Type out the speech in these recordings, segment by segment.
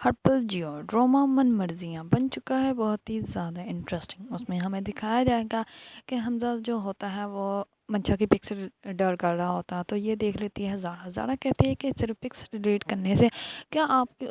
ہرپل Jio drama من مرضیاں بن چکا ہے بہت ہی زیادہ انٹرسٹنگ۔ اس میں ہمیں دکھایا جائے گا کہ حمزہ جو ہوتا ہے وہ منشا کی پک سے ڈر کر رہا ہوتا ہے، تو یہ دیکھ لیتی ہے زارا۔ زارا کہتی ہے کہ صرف پکس ڈیلیٹ کرنے سے کیا آپ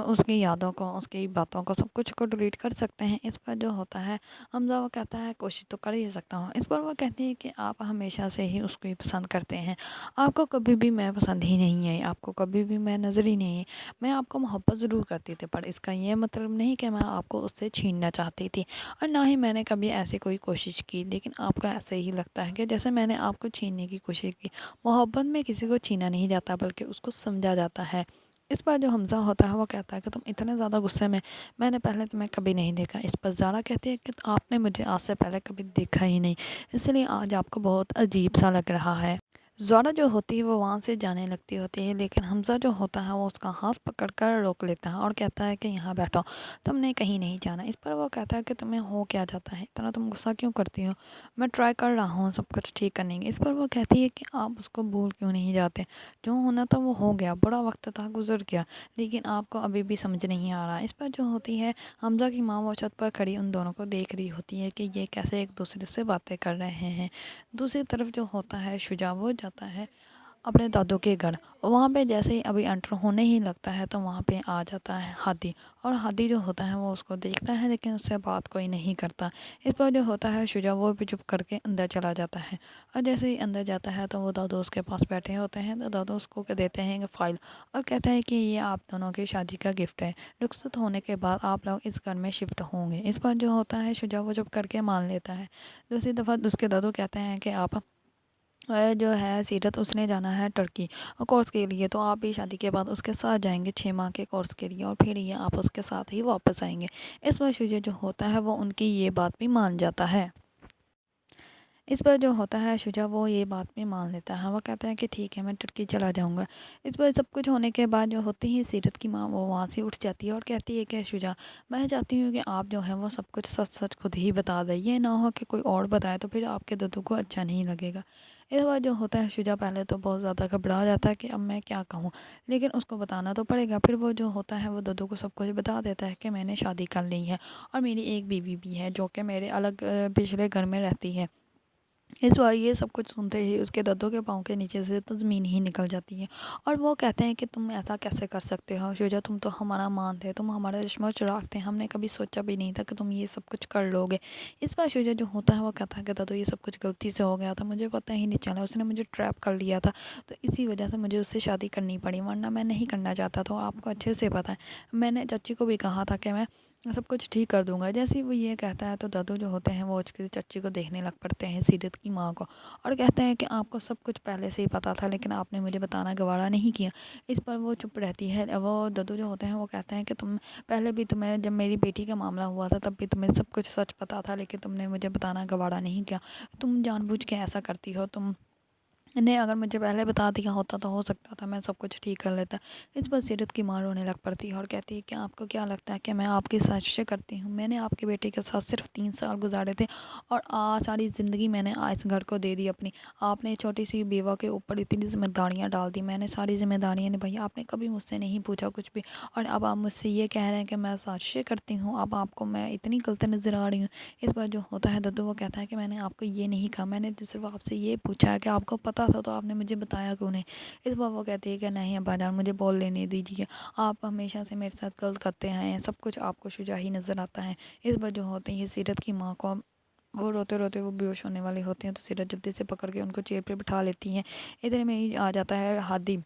اس کی یادوں کو، اس کی باتوں کو، سب کچھ کو ڈیلیٹ کر سکتے ہیں؟ اس پر جو ہوتا ہے حمزہ وہ کہتا ہے کوشش تو کر ہی سکتا ہوں۔ اس پر وہ کہتی ہے کہ آپ ہمیشہ سے ہی اس کو ہی پسند کرتے ہیں، آپ کو کبھی بھی میں پسند ہی نہیں آئی، آپ کو کبھی بھی میں نظر ہی نہیں آئی۔ میں آپ کو محبت ضرور کرتی تھی، پر اس کا یہ مطلب نہیں کہ میں آپ کو اس سے چھیننا چاہتی تھی، اور نہ ہی میں نے کبھی ایسی کوئی کوشش کی، لیکن آپ کو ایسے ہی لگتا ہے کہ جیسے میں نے آپ کو چھیننے کی کوشش کی۔ محبت میں کسی کو چھینا نہیں جاتا بلکہ اس کو سمجھا جاتا ہے۔ اس پر جو حمزہ ہوتا ہے وہ کہتا ہے کہ تم اتنے زیادہ غصے میں نے پہلے تمہیں کبھی نہیں دیکھا۔ اس پر زارا کہتی ہے کہ آپ نے مجھے آج سے پہلے کبھی دیکھا ہی نہیں، اس لیے آج آپ کو بہت عجیب سا لگ رہا ہے۔ زارا جو ہوتی ہے وہ وہاں سے جانے لگتی ہوتی ہے، لیکن حمزہ جو ہوتا ہے وہ اس کا ہاتھ پکڑ کر روک لیتا ہے اور کہتا ہے کہ یہاں بیٹھو، تم نے کہیں نہیں جانا۔ اس پر وہ کہتا ہے کہ تمہیں ہو کیا جاتا ہے، اتنا تم غصہ کیوں کرتی ہو؟ میں ٹرائی کر رہا ہوں سب کچھ ٹھیک کرنے کی۔ اس پر وہ کہتی ہے کہ آپ اس کو بھول کیوں نہیں جاتے؟ جو ہونا تھا وہ ہو گیا، بڑا وقت تھا گزر گیا، لیکن آپ کو ابھی بھی سمجھ نہیں آ رہا۔ اس پر جو ہوتی ہے حمزہ کی ماں وہ چھت پر کھڑی ان دونوں کو دیکھ رہی ہوتی ہے کہ یہ کیسے ایک دوسرے سے باتیں کر رہے ہیں۔ دوسری طرف جو ہوتا ہے شجاع وہ جاتا ہے اپنے دادو کے گھر۔ وہاں پہ جیسے ہی ابھی انٹر ہونے ہی لگتا ہے تو وہاں پہ آ جاتا ہے ہادی، اور ہادی جو ہوتا ہے وہ اس کو دیکھتا ہے لیکن اس سے بات کوئی نہیں کرتا۔ اس پر جو ہوتا ہے شجاع وہ بھی چپ کر کے اندر چلا جاتا ہے، اور جیسے ہی اندر جاتا ہے تو وہ دادو اس کے پاس بیٹھے ہوتے ہیں، تو دادو اس کو دیتے ہیں کہ فائل، اور کہتا ہے کہ یہ آپ دونوں کی شادی کا گفٹ ہے، رخصت ہونے کے بعد آپ لوگ اس گھر میں شفٹ ہوں گے۔ اس پر جو ہوتا ہے شجاع وہ چپ کر کے مان لیتا ہے۔ دوسری دفعہ اس کے دادو کہتے ہیں کہ آپ جو ہے سیرت اس نے جانا ہے ترکی کورس کے لیے، تو آپ بھی شادی کے بعد اس کے ساتھ جائیں گے 6 ماہ کے کورس کے لیے، اور پھر یہ آپ اس کے ساتھ ہی واپس آئیں گے۔ اس پر شجاع جو ہوتا ہے وہ ان کی یہ بات بھی مان جاتا ہے۔ اس پر جو ہوتا ہے شجاع وہ یہ بات بھی مان لیتا ہے، وہ کہتا ہے کہ ٹھیک ہے میں ترکی چلا جاؤں گا۔ اس پر سب کچھ ہونے کے بعد جو ہوتی ہی سیرت کی ماں وہ وہاں سے اٹھ جاتی ہے اور کہتی ہے کہ شجاع میں چاہتی ہوں کہ آپ جو ہے وہ سب کچھ سچ سچ خود ہی بتا دیں، یہ نہ ہو کہ کوئی اور بتائے تو پھر آپ کے دادو کو اچھا نہیں لگے گا۔ اس بار جو ہوتا ہے شجاع پہلے تو بہت زیادہ گھبرا جاتا ہے کہ اب میں کیا کہوں، لیکن اس کو بتانا تو پڑے گا۔ پھر وہ جو ہوتا ہے وہ دادو کو سب کچھ بتا دیتا ہے کہ میں نے شادی کر لی ہے، اور میری ایک بیوی بھی ہے جو کہ میرے الگ پچھلے گھر میں رہتی ہے۔ اس بار یہ سب کچھ سنتے ہی اس کے دادو کے پاؤں کے نیچے سے تو زمین ہی نکل جاتی ہے، اور وہ کہتے ہیں کہ تم ایسا کیسے کر سکتے ہو شجاع، تم تو ہمارا مان تھے، تم ہمارا چشمہ چراغ تھے، ہم نے کبھی سوچا بھی نہیں تھا کہ تم یہ سب کچھ کر لو گے۔ اس بار شجاع جو ہوتا ہے وہ کہتا ہے کہ دادو یہ سب کچھ غلطی سے ہو گیا تھا، مجھے پتہ ہی نہیں چلا، اس نے مجھے ٹریپ کر لیا تھا، تو اسی وجہ سے مجھے اس سے شادی کرنی پڑی، ورنہ میں نہیں کرنا چاہتا تھا، اور آپ کو اچھے سے پتہ ہے میں نے چچی کو بھی کہا تھا کہ میں سب کچھ ٹھیک کر دوں گا۔ جیسے ہی وہ یہ کہتا ہے تو دادو جو ہوتے ہیں وہ اس کی چچی کو دیکھنے لگ پڑتے ہیں، سیرت کی ماں کو، اور کہتے ہیں کہ آپ کو سب کچھ پہلے سے ہی پتہ تھا لیکن آپ نے مجھے بتانا گوارا نہیں کیا۔ اس پر وہ چپ رہتی ہے۔ وہ دادو جو ہوتے ہیں وہ کہتے ہیں کہ تم پہلے بھی تمہیں جب میری بیٹی کا معاملہ ہوا تھا تب بھی تمہیں سب کچھ سچ پتہ تھا، لیکن تم نے مجھے بتانا گوارا نہیں کیا، تم جان بوجھ کے ایسا کرتی ہو، تم نے اگر مجھے پہلے بتا دیا ہوتا تو ہو سکتا تھا میں سب کچھ ٹھیک کر لیتا۔ اس پر سیرت کی ماں رونے لگ پڑتی ہے اور کہتی ہے کہ آپ کو کیا لگتا ہے کہ میں آپ کی سازشیں کرتی ہوں؟ میں نے آپ کے بیٹے کے ساتھ صرف 3 سال گزارے تھے، اور ساری زندگی میں نے اس گھر کو دے دی اپنی۔ آپ نے چھوٹی سی بیوہ کے اوپر اتنی ذمہ داریاں ڈال دی، میں نے ساری ذمہ داریاں نبھائی، آپ نے کبھی مجھ سے نہیں پوچھا کچھ بھی، اور اب آپ مجھ سے یہ کہہ رہے ہیں کہ میں سازشیں کرتی ہوں، اب آپ کو میں اتنی غلط نظر آ رہی ہوں۔ اس بار جو ہوتا ہے دادو وہ کہتا ہے کہ میں نے آپ کو یہ نہیں کہا، میں نے صرف آپ سے یہ پوچھا ہے کہ آپ کو پتہ تھا تو آپ نے مجھے بتایا کیوں نہیں؟ اس بار وہ کہتی ہے کہ نہیں ابا جان مجھے بول لینے دیجیے، آپ ہمیشہ سے میرے ساتھ غلط کرتے آئے ہیں، سب کچھ آپ کو شجاع ہی نظر آتا ہے۔ اس بار جو ہوتے ہیں یہ سیرت کی ماں کو وہ روتے روتے وہ بیہوش ہونے والی ہوتی ہیں، تو سیرت جلدی سے پکڑ کے ان کو چیئر پہ بٹھا لیتی ہیں۔ اتنے میں ہی آ جاتا ہے ہادی،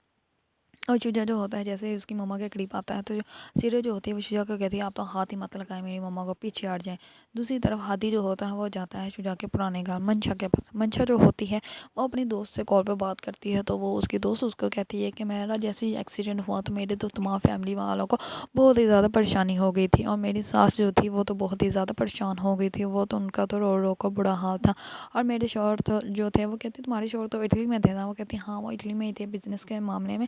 اور شجاع جو ہوتا ہے جیسے ہی اس کی مما کے قریب آتا ہے تو سیرت جو ہوتی ہے وہ شجاع کو کہتی ہے آپ تو ہاتھ ہی مت لگائیں میری مما کو، پیچھے ہٹ جائیں۔ دوسری طرف ہادی جو ہوتا ہے وہ جاتا ہے شجاع کے پرانے گھر منشا کے پاس۔ منشا جو ہوتی ہے وہ اپنی دوست سے کال پہ بات کرتی ہے، تو وہ اس کی دوست اس کو کہتی ہے کہ میرا جیسے ہی ایکسیڈنٹ ہوا تو میرے تو تمام فیملی والوں کو بہت ہی زیادہ پریشانی ہو گئی تھی، اور میری ساس جو تھی وہ تو بہت ہی زیادہ پریشان ہو گئی تھی، وہ تو ان کا تو رو رو کا برا حال تھا، اور میرے شوہر تو جو تھے وہ کہتے تمہارے شوہر تو اٹلی میں تھے نا، وہ کہتی ہاں وہ اٹلی میں ہی تھے بزنس کے معاملے میں،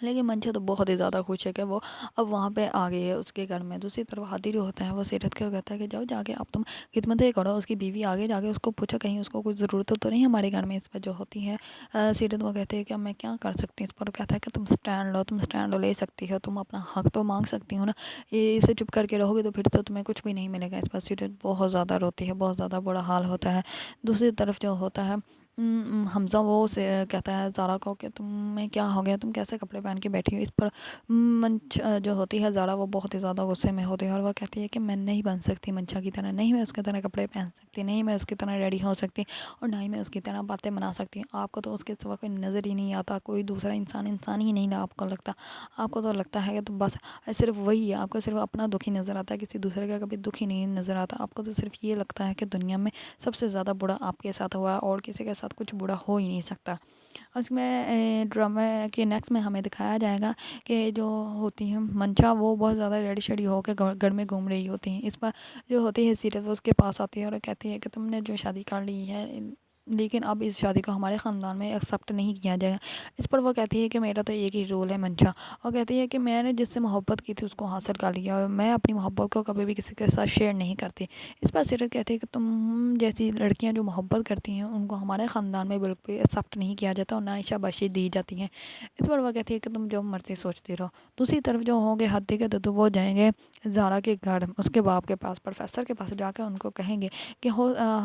لیکن منشا تو بہت ہی زیادہ خوش ہے کہ وہ اب وہاں پہ آ گئی ہے اس کے گھر میں۔ دوسری طرف ہادی جو ہوتا ہے وہ سیرت کو کہتا ہے کہ جاؤ جا کے اب تم خدمتیں کرو، اس کی بیوی آگے جا کے اس کو پوچھو کہیں اس کو کچھ ضرورت تو نہیں ہمارے گھر میں۔ اس پر جو ہوتی ہے سیرت وہ کہتی ہے کہ اب میں کیا کر سکتی ہوں، اس پر وہ کہتا ہے کہ تم اسٹینڈ لو لے سکتی ہو، تم اپنا حق تو مانگ سکتی ہو نا، یہ اسے چپ کر کے رہو گے تو پھر تو تمہیں کچھ بھی نہیں ملے گا۔ اس پر سیرت بہت زیادہ روتی ہے، بہت زیادہ برا حال ہوتا ہے۔ دوسری طرف جو ہوتا ہے حمزہ وہ سے کہتا ہے زارا کو کہ تمہیں کیا ہو گیا، تم کیسے کپڑے پہن کے بیٹھی ہو۔ اس پر منچا جو ہوتی ہے زارا وہ بہت ہی زیادہ غصے میں ہوتی ہے اور وہ کہتی ہے کہ میں نہیں بن سکتی منچا کی طرح، نہیں میں اس کی طرح کپڑے پہن سکتی، نہیں میں اس کی طرح ریڈی ہو سکتی، اور نہ ہی میں اس کی طرح باتیں بنا سکتی۔ آپ کو تو اس کے سوا کوئی نظر ہی نہیں آتا، کوئی دوسرا انسان ہی نہیں آپ کو لگتا، آپ کو تو لگتا ہے کہ تو بس صرف وہی ہے، آپ کو صرف اپنا دکھ ہی نظر آتا ہے، کسی دوسرے کا کبھی دکھ ہی نہیں نظر آتا۔ آپ کو تو صرف یہ لگتا ہے کہ دنیا میں سب سے زیادہ برا آپ کے ساتھ ہوا ہے اور کسی کے ساتھ کچھ برا ہو ہی نہیں سکتا۔ اس میں ڈرامے کے نیکسٹ میں ہمیں دکھایا جائے گا کہ جو ہوتی ہے منشا وہ بہت زیادہ ریڈی شیڈی ہو کے گھر میں گھوم رہی ہوتی ہیں۔ اس پر جو ہوتی ہے سیرت وہ اس کے پاس آتی ہے اور کہتی ہے کہ تم نے جو شادی کر لی ہے لیکن اب اس شادی کو ہمارے خاندان میں ایکسیپٹ نہیں کیا جائے گا۔ اس پر وہ کہتی ہے کہ میرا تو ایک ہی رول ہے منشا، اور کہتی ہے کہ میں نے جس سے محبت کی تھی اس کو حاصل کر لیا اور میں اپنی محبت کو کبھی بھی کسی کے ساتھ شیئر نہیں کرتی۔ اس پر سیرت کہتی ہے کہ تم جیسی لڑکیاں جو محبت کرتی ہیں ان کو ہمارے خاندان میں بالکل بھی ایکسیپٹ نہیں کیا جاتا اور نہ ہی شاباشی دی جاتی ہے۔ اس پر وہ کہتی ہے کہ تم جو مرضی سوچتی رہو۔ دوسری طرف جو ہوں گے ہدی کے ددو وہ جائیں گے زارا کے گھر، اس کے باپ کے پاس، پروفیسر کے پاس جا کے ان کو کہیں گے کہ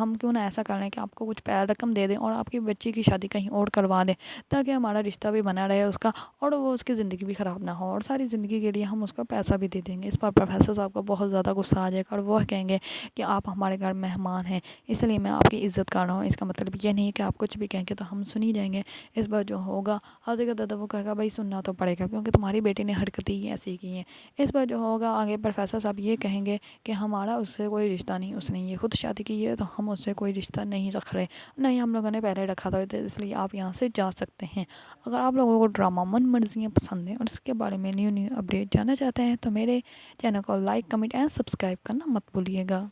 ہم کیوں نہ ایسا کر لیں کہ آپ کو کچھ رقم دے دیں اور آپ کی بچی کی شادی کہیں اور کروا دیں تاکہ ہمارا رشتہ بھی بنا رہے اس کا اور وہ اس کی زندگی بھی خراب نہ ہو، اور ساری زندگی کے لیے ہم اس کو پیسہ بھی دے دیں گے۔ اس پر پروفیسر صاحب کو بہت زیادہ غصہ آ جائے گا اور وہ کہیں گے کہ آپ ہمارے گھر مہمان ہیں اس لیے میں آپ کی عزت کر رہا ہوں، اس کا مطلب یہ نہیں کہ آپ کچھ بھی کہیں گے تو ہم سن ہی جائیں گے۔ اس بار جو ہوگا ہادی کا دادا وہ کہے گا بھائی سننا تو پڑے گا کیونکہ تمہاری بیٹی نے حرکتیں ہی ایسی کی ہیں۔ اس بار جو ہوگا آگے پروفیسر صاحب یہ کہیں گے کہ ہمارا اس سے کوئی رشتہ نہیں، اس نے یہ خود شادی کی ہے تو ہم اس سے کوئی رشتہ نہیں رکھ رہے، نہیں ہم لوگوں نے پہلے رکھا تھا اس لیے آپ یہاں سے جا سکتے ہیں۔ اگر آپ لوگوں کو ڈرامہ من مرضیاں پسند ہیں اور اس کے بارے میں نیو اپڈیٹ جاننا چاہتے ہیں تو میرے چینل کو لائک کمنٹ اینڈ سبسکرائب کرنا مت بھولیے گا۔